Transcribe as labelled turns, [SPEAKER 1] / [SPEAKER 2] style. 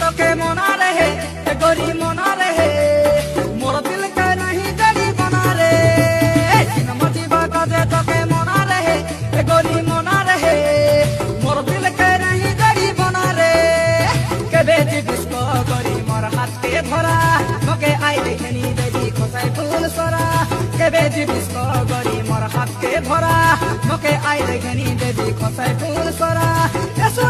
[SPEAKER 1] তোকে মনা রে গরি মনা রে মোর দিল কে नहीं जड़ी बना रे मजी बाका दे তোকে মনা রে গরি মনা রে মোর দিল কে नहीं जड़ी बना रे কেবে জিবিস্ক গরি মোর হাতে ধরা তোকে আই দেখনি দেবি খোসাই ফুল সরা কেবে জিবিস্ক গরি মোর হাতে ধরা তোকে আই দেখনি দেবি খোসাই ফুল সরা এসো